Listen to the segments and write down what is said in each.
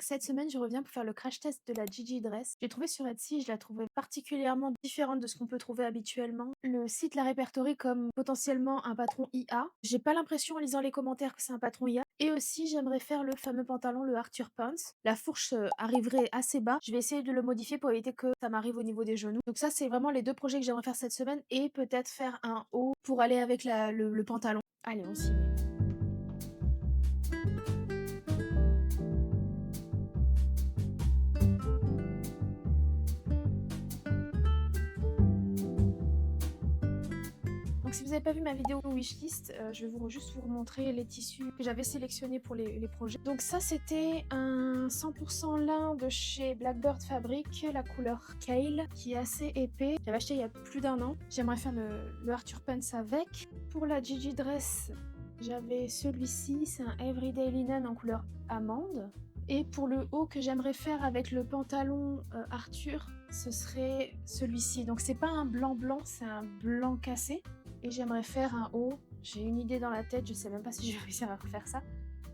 Cette semaine, je reviens pour faire le crash test de la Gigi Dress. J'ai trouvé sur Etsy, je la trouvais particulièrement différente de ce qu'on peut trouver habituellement. Le site la répertorie comme potentiellement un patron IA. J'ai pas l'impression en lisant les commentaires que c'est un patron IA. Et aussi, j'aimerais faire le fameux pantalon, le Arthur Pants. La fourche arriverait assez bas. Je vais essayer de le modifier pour éviter que ça m'arrive au niveau des genoux. Donc ça, c'est vraiment les deux projets que j'aimerais faire cette semaine. Et peut-être faire un haut pour aller avec le pantalon. Allez, on s'y met. Donc si vous n'avez pas vu ma vidéo wishlist, je vais juste vous montrer les tissus que j'avais sélectionnés pour les projets. Donc ça c'était un 100% lin de chez Blackbird Fabric, la couleur Kale, qui est assez épais. J'avais acheté il y a plus d'1 an. J'aimerais faire le Arthur Pants avec. Pour la Gigi Dress, j'avais celui-ci, c'est un Everyday Linen en couleur amande. Et pour le haut que j'aimerais faire avec le pantalon Arthur, ce serait celui-ci. Donc c'est pas un blanc blanc, c'est un blanc cassé. Et j'aimerais faire un haut. J'ai une idée dans la tête, je sais même pas si je vais réussir à refaire ça.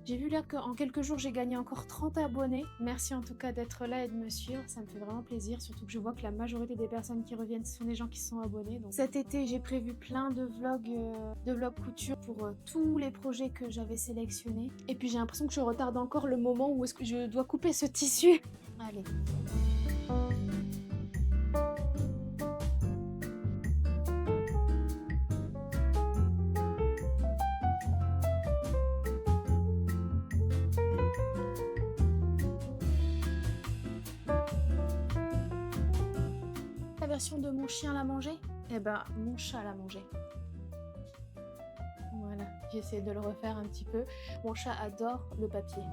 J'ai vu là qu'en quelques jours j'ai gagné encore 30 abonnés. Merci en tout cas d'être là et de me suivre, ça me fait vraiment plaisir. Surtout que je vois que la majorité des personnes qui reviennent sont des gens qui sont abonnés. Donc cet été j'ai prévu plein de vlogs couture pour tous les projets que j'avais sélectionnés. Et puis j'ai l'impression que je retarde encore le moment où est-ce que je dois couper ce tissu. Allez. La version de mon chien l'a mangé? Eh ben, mon chat l'a mangé. Voilà, j'essaie de le refaire un petit peu. Mon chat adore le papier.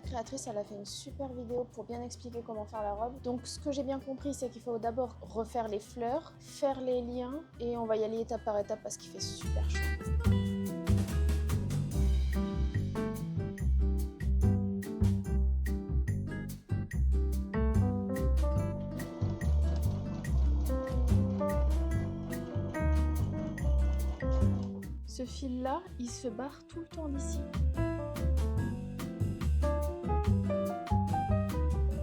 Créatrice, elle a fait une super vidéo pour bien expliquer comment faire la robe. Donc ce que j'ai bien compris, c'est qu'il faut d'abord refaire les fleurs, faire les liens et on va y aller étape par étape parce qu'il fait super chaud. Ce fil-là, il se barre tout le temps d'ici.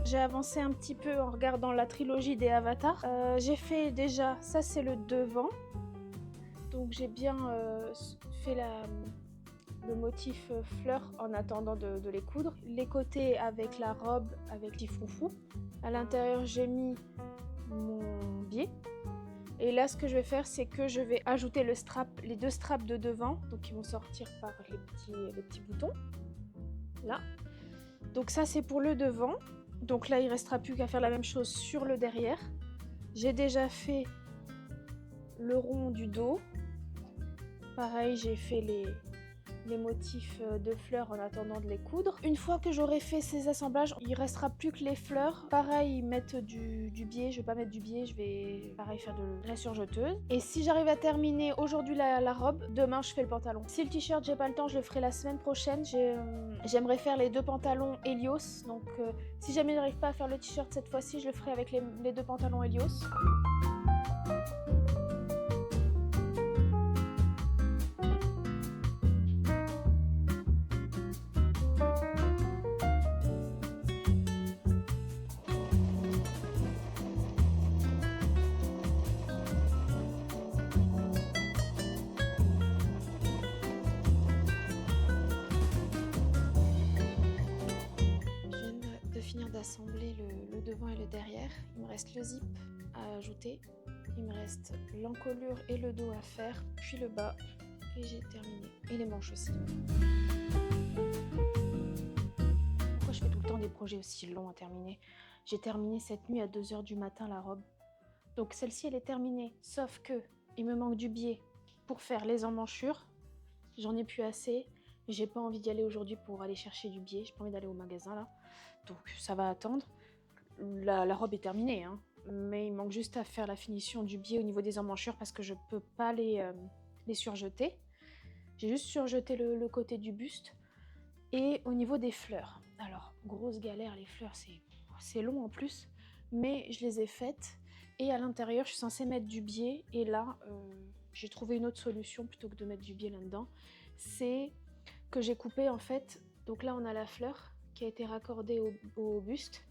J'ai avancé un petit peu en regardant la trilogie des avatars. J'ai fait déjà, ça c'est le devant. Donc j'ai bien fait le motif fleur en attendant de les coudre. Les côtés avec la robe, avec les froufrous. À l'intérieur j'ai mis mon biais. Et là ce que je vais faire c'est que je vais ajouter le strap, les deux straps de devant. Donc ils vont sortir par les petits boutons. Là. Donc ça c'est pour le devant. Donc là, il ne restera plus qu'à faire la même chose sur le derrière. J'ai déjà fait le rond du dos. Pareil, j'ai fait les motifs de fleurs en attendant de les coudre. Une fois que j'aurai fait ces assemblages, il ne restera plus que les fleurs. Pareil, mettre du biais. Je ne vais pas mettre du biais, je vais pareil faire de la surjeteuse. Et si j'arrive à terminer aujourd'hui la robe, demain je fais le pantalon. Si le t-shirt, j'ai pas le temps, je le ferai la semaine prochaine. J'aimerais faire les deux pantalons Helios. Donc si jamais j'arrive pas à faire le t-shirt cette fois-ci, je le ferai avec les deux pantalons Helios. assembler le devant et le derrière. Il me reste le zip à ajouter. Il me reste l'encolure et le dos à faire, puis le bas. Et j'ai terminé. Et les manches aussi. Pourquoi je fais tout le temps des projets aussi longs à terminer? J'ai terminé cette nuit à 2 h du matin la robe. Donc celle-ci, elle est terminée. Sauf que il me manque du biais pour faire les emmanchures. J'en ai plus assez. J'ai pas envie d'y aller aujourd'hui pour aller chercher du biais. J'ai pas envie d'aller au magasin là. Donc ça va attendre. La robe est terminée, hein. Mais il manque juste à faire la finition du biais au niveau des emmanchures parce que je peux pas les surjeter. J'ai juste surjeté le côté du buste. Et au niveau des fleurs. Alors, grosse galère, les fleurs, c'est long en plus. Mais je les ai faites. Et à l'intérieur, je suis censée mettre du biais. Et là, j'ai trouvé une autre solution plutôt que de mettre du biais là-dedans. C'est que j'ai coupé en fait. Donc là, on a la fleur qui a été raccordée au buste.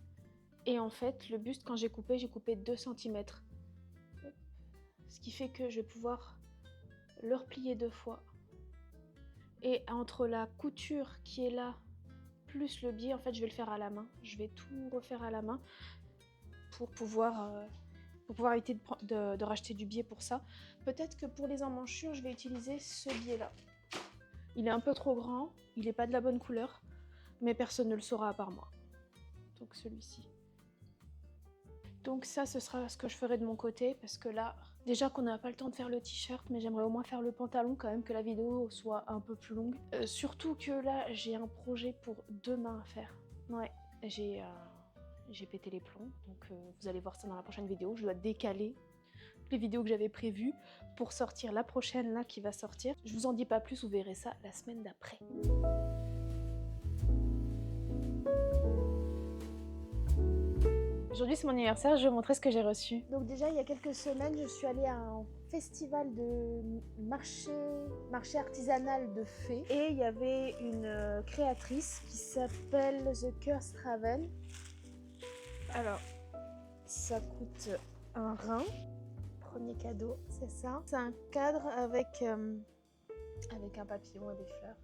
Et en fait, le buste, quand j'ai coupé 2 cm. Ce qui fait que je vais pouvoir le replier 2 fois. Et entre la couture qui est là, plus le biais, en fait, je vais le faire à la main. Je vais tout refaire à la main pour pouvoir éviter de racheter du biais pour ça. Peut-être que pour les emmanchures, je vais utiliser ce biais-là. Il est un peu trop grand, il n'est pas de la bonne couleur, mais personne ne le saura à part moi. Donc celui-ci. Donc ça, ce sera ce que je ferai de mon côté, parce que là, déjà qu'on n'a pas le temps de faire le t-shirt, mais j'aimerais au moins faire le pantalon quand même, que la vidéo soit un peu plus longue. Surtout que là, j'ai un projet pour demain à faire. Ouais, j'ai pété les plombs, donc vous allez voir ça dans la prochaine vidéo. Je dois décaler les vidéos que j'avais prévues pour sortir la prochaine là qui va sortir. Je vous en dis pas plus, vous verrez ça la semaine d'après. Aujourd'hui c'est mon anniversaire, je vais vous montrer ce que j'ai reçu. Donc déjà il y a quelques semaines je suis allée à un festival de marché artisanal de fées et il y avait une créatrice qui s'appelle The Curse Raven. Alors ça coûte un rein. Premier cadeau, c'est ça. C'est un cadre avec un papillon et des fleurs.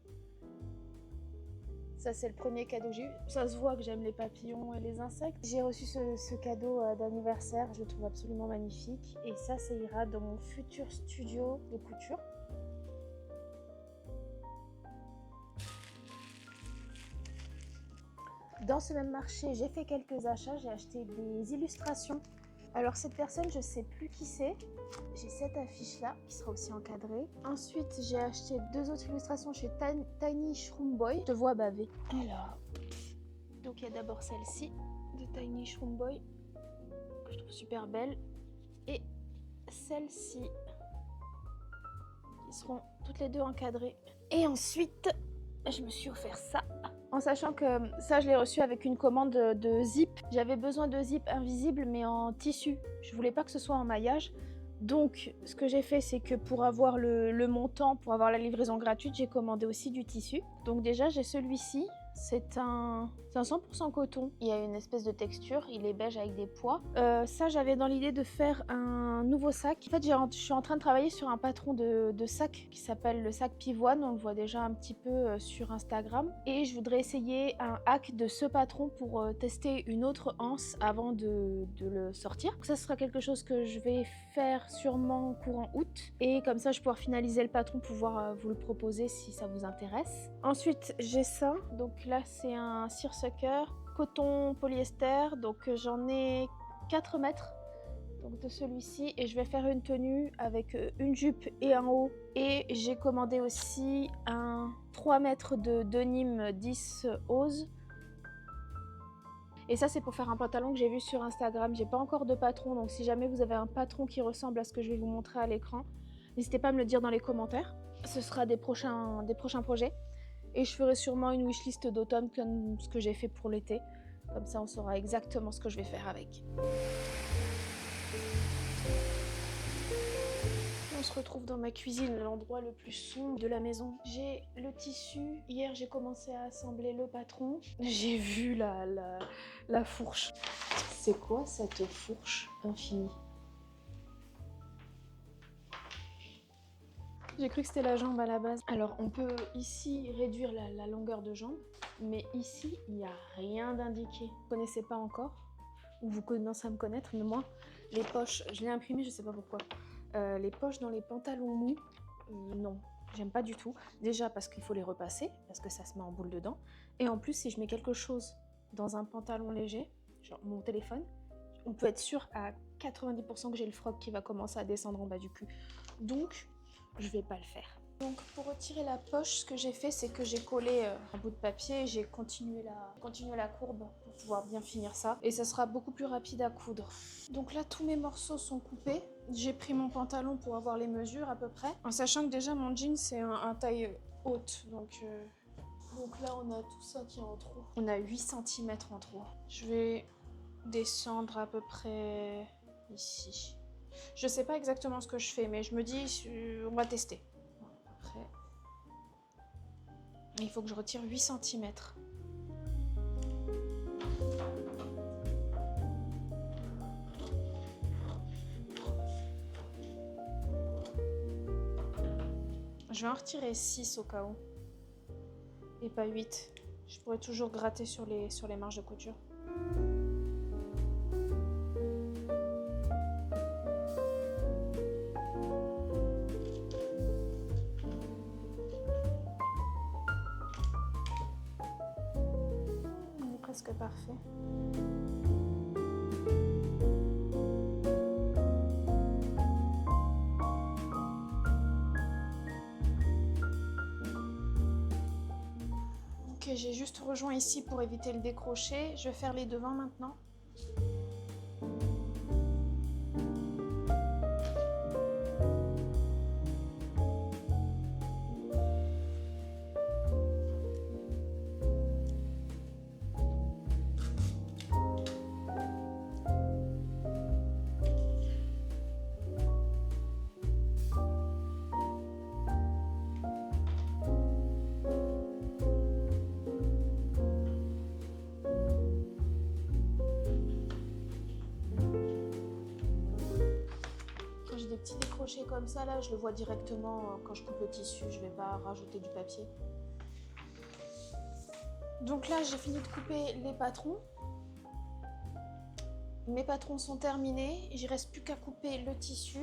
Ça, c'est le premier cadeau que j'ai eu. Ça se voit que j'aime les papillons et les insectes. J'ai reçu ce cadeau d'anniversaire, je le trouve absolument magnifique. Et ça ira dans mon futur studio de couture. Dans ce même marché, j'ai fait quelques achats. J'ai acheté des illustrations. Alors cette personne, je sais plus qui c'est. J'ai cette affiche là qui sera aussi encadrée. Ensuite, j'ai acheté 2 autres illustrations chez Tiny Shroom Boy. Je te vois baver. Alors, donc il y a d'abord celle-ci de Tiny Shroom Boy que je trouve super belle et celle-ci qui seront toutes les deux encadrées. Et ensuite, je me suis offert ça. En sachant que ça, je l'ai reçu avec une commande de zip. J'avais besoin de zip invisible, mais en tissu. Je voulais pas que ce soit en maillage. Donc, ce que j'ai fait, c'est que pour avoir le montant, pour avoir la livraison gratuite, j'ai commandé aussi du tissu. Donc déjà, j'ai celui-ci. C'est un 100% coton. Il y a une espèce de texture. Il est beige avec des pois. Ça, j'avais dans l'idée de faire un nouveau sac. En fait, je suis en train de travailler sur un patron de sac qui s'appelle le sac pivoine. On le voit déjà un petit peu sur Instagram. Et je voudrais essayer un hack de ce patron pour tester une autre anse avant de le sortir. Donc ça sera quelque chose que je vais faire sûrement courant août. Et comme ça, je vais pouvoir finaliser le patron, pouvoir vous le proposer si ça vous intéresse. Ensuite, j'ai ça. Donc là, c'est un seersucker coton polyester. Donc j'en ai 4 mètres. Donc de celui-ci, et je vais faire une tenue avec une jupe et un haut. Et j'ai commandé aussi un 3 mètres de denim 10 ose. Et ça, c'est pour faire un pantalon que j'ai vu sur Instagram. J'ai pas encore de patron, donc si jamais vous avez un patron qui ressemble à ce que je vais vous montrer à l'écran, n'hésitez pas à me le dire dans les commentaires. Ce sera des prochains projets. Et je ferai sûrement une wishlist d'automne comme ce que j'ai fait pour l'été. Comme ça, on saura exactement ce que je vais faire avec. On se retrouve dans ma cuisine, l'endroit le plus sombre de la maison. J'ai le tissu. Hier, j'ai commencé à assembler le patron. J'ai vu la fourche. C'est quoi cette fourche infinie? J'ai cru que c'était la jambe à la base. Alors on peut ici réduire la longueur de jambe, mais ici il n'y a rien d'indiqué. Vous ne connaissez pas encore, ou vous commencez à me connaître, mais moi, les poches, je l'ai imprimé, je sais pas pourquoi. Les poches dans les pantalons mous, non, j'aime pas du tout. Déjà parce qu'il faut les repasser, parce que ça se met en boule dedans. Et en plus, si je mets quelque chose dans un pantalon léger, genre mon téléphone, on peut être sûr à 90% que j'ai le froc qui va commencer à descendre en bas du cul. Donc, je vais pas le faire. Donc pour retirer la poche, ce que j'ai fait, c'est que j'ai collé un bout de papier et j'ai continué la courbe pour pouvoir bien finir ça. Et ça sera beaucoup plus rapide à coudre. Donc là, tous mes morceaux sont coupés. J'ai pris mon pantalon pour avoir les mesures à peu près. En sachant que déjà, mon jean, c'est un taille haute. Donc là, on a tout ça qui est en trop. On a 8 cm en trop. Je vais descendre à peu près ici. Je sais pas exactement ce que je fais, mais je me dis, on va tester. Après, il faut que je retire 8 cm. Je vais en retirer 6 au cas où. Et pas 8. Je pourrais toujours gratter sur les marges de couture. Presque parfait. Ok, j'ai juste rejoint ici pour éviter le décroché. Je vais faire les devants maintenant. Des petits décrochés comme ça, là, je le vois directement quand je coupe le tissu, je vais pas rajouter du papier. Donc là, j'ai fini de couper les patrons. Mes patrons sont terminés, il ne reste plus qu'à couper le tissu.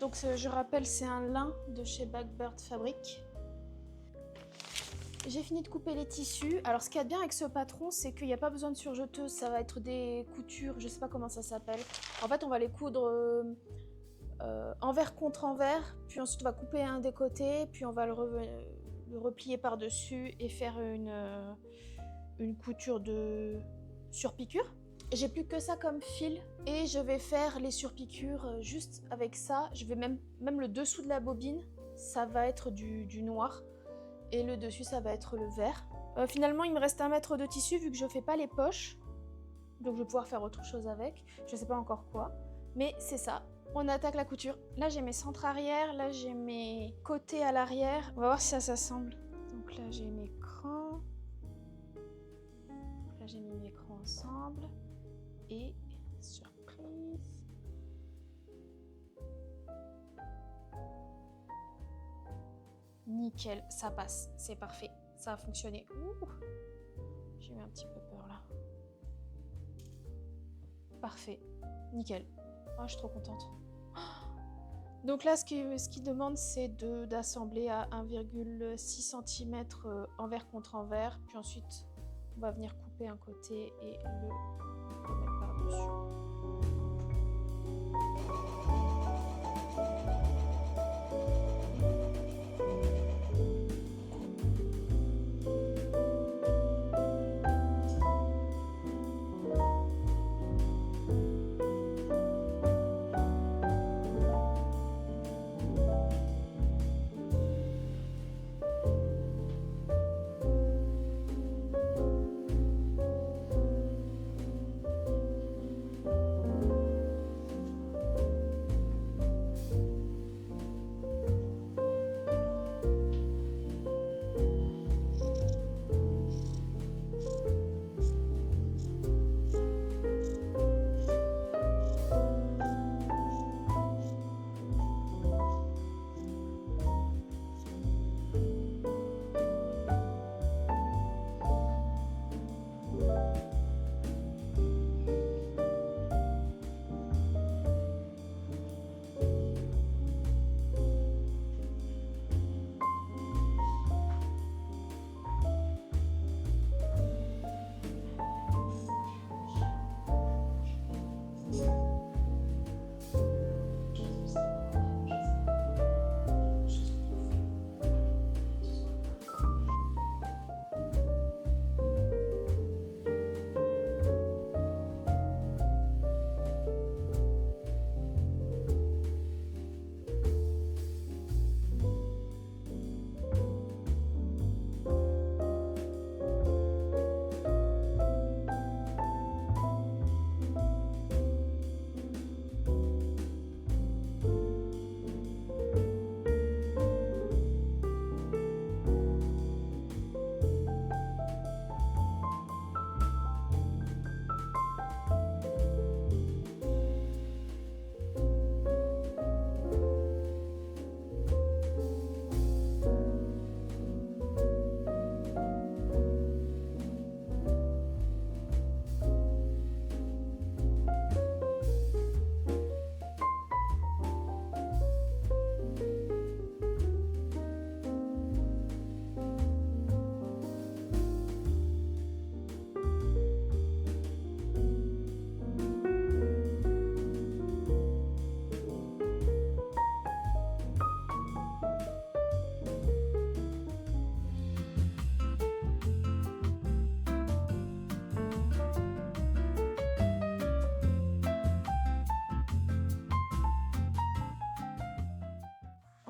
Donc je rappelle, c'est un lin de chez Blackbird Fabric. J'ai fini de couper les tissus. Alors ce qu'il y a de bien avec ce patron, c'est qu'il n'y a pas besoin de surjeteuse, ça va être des coutures, je sais pas comment ça s'appelle. En fait, on va les coudre envers contre envers, puis ensuite on va couper un des côtés, puis on va le replier par-dessus et faire une couture de surpiqûre. J'ai plus que ça comme fil et je vais faire les surpiqûres juste avec ça. Je vais même le dessous de la bobine, ça va être du noir et le dessus ça va être le vert. Finalement il me reste 1 mètre de tissu vu que je fais pas les poches, donc je vais pouvoir faire autre chose avec. Je sais pas encore quoi, mais c'est ça. On attaque la couture. Là, j'ai mes centres arrière. Là, j'ai mes côtés à l'arrière. On va voir si ça s'assemble. Donc là, j'ai mes crans. Là, j'ai mis mes crans ensemble. Et surprise. Nickel, ça passe. C'est parfait. Ça a fonctionné. Ouh, j'ai eu un petit peu peur là. Parfait. Nickel. Oh, je suis trop contente. Donc là, ce qu'il demande, c'est d'assembler à 1,6 cm envers contre envers. Puis ensuite, on va venir couper un côté et le mettre par-dessus.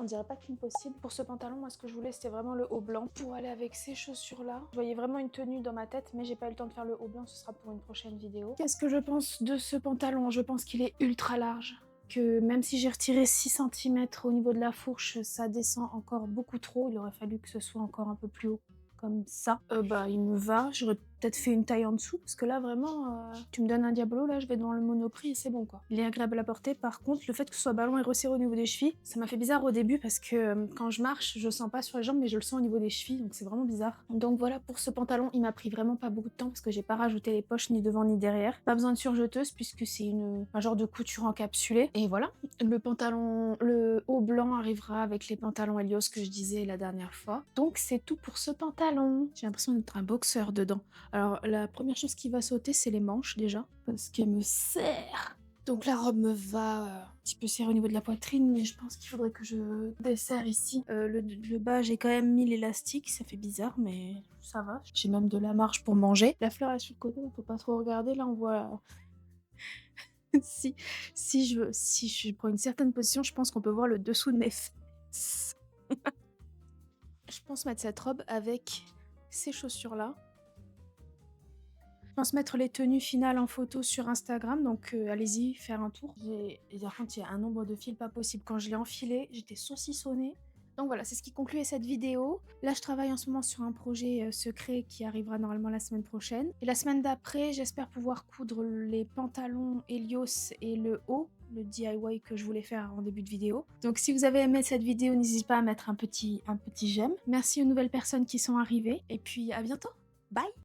On dirait pas qu'une possible. Pour ce pantalon, moi ce que je voulais c'était vraiment le haut blanc pour aller avec ces chaussures là. Je voyais vraiment une tenue dans ma tête mais j'ai pas eu le temps de faire le haut blanc, ce sera pour une prochaine vidéo. Qu'est-ce que je pense de ce pantalon? Je pense qu'il est ultra large. Que même si j'ai retiré 6 cm au niveau de la fourche, ça descend encore beaucoup trop. Il aurait fallu que ce soit encore un peu plus haut. Comme ça. Bah il me va, j'aurais peut-être fait une taille en dessous parce que là vraiment tu me donnes un Diablo, là je vais devant le Monoprix et c'est bon quoi. Il est agréable à porter, par contre le fait que ce soit ballon et resserré au niveau des chevilles, ça m'a fait bizarre au début parce que quand je marche je sens pas sur les jambes mais je le sens au niveau des chevilles donc c'est vraiment bizarre. Donc voilà pour ce pantalon, il m'a pris vraiment pas beaucoup de temps parce que j'ai pas rajouté les poches ni devant ni derrière. Pas besoin de surjeteuse puisque c'est un genre de couture encapsulée. Et voilà, le pantalon, le haut blanc arrivera avec les pantalons Helios que je disais la dernière fois. Donc c'est tout pour ce pantalon. J'ai l'impression d'être un boxeur dedans. Alors la première chose qui va sauter c'est les manches déjà parce qu'elle me serre. Donc la robe me va un petit peu serrée au niveau de la poitrine mais je pense qu'il faudrait que je desserre ici. Le bas j'ai quand même mis l'élastique, ça fait bizarre mais ça va. J'ai même de la marge pour manger. La fleur est sur le côté, on peut pas trop regarder, là on voit... si je prends une certaine position, je pense qu'on peut voir le dessous de mes fesses. Je pense mettre cette robe avec ces chaussures là. Je pense mettre les tenues finales en photo sur Instagram, donc allez-y, faire un tour. Et par contre, il y a un nombre de fils pas possible. Quand je l'ai enfilé, j'étais saucissonnée. Donc voilà, c'est ce qui concluait cette vidéo. Là, je travaille en ce moment sur un projet secret qui arrivera normalement la semaine prochaine. Et la semaine d'après, j'espère pouvoir coudre les pantalons Helios et le haut, le DIY que je voulais faire en début de vidéo. Donc si vous avez aimé cette vidéo, n'hésitez pas à mettre un petit j'aime. Merci aux nouvelles personnes qui sont arrivées. Et puis à bientôt. Bye!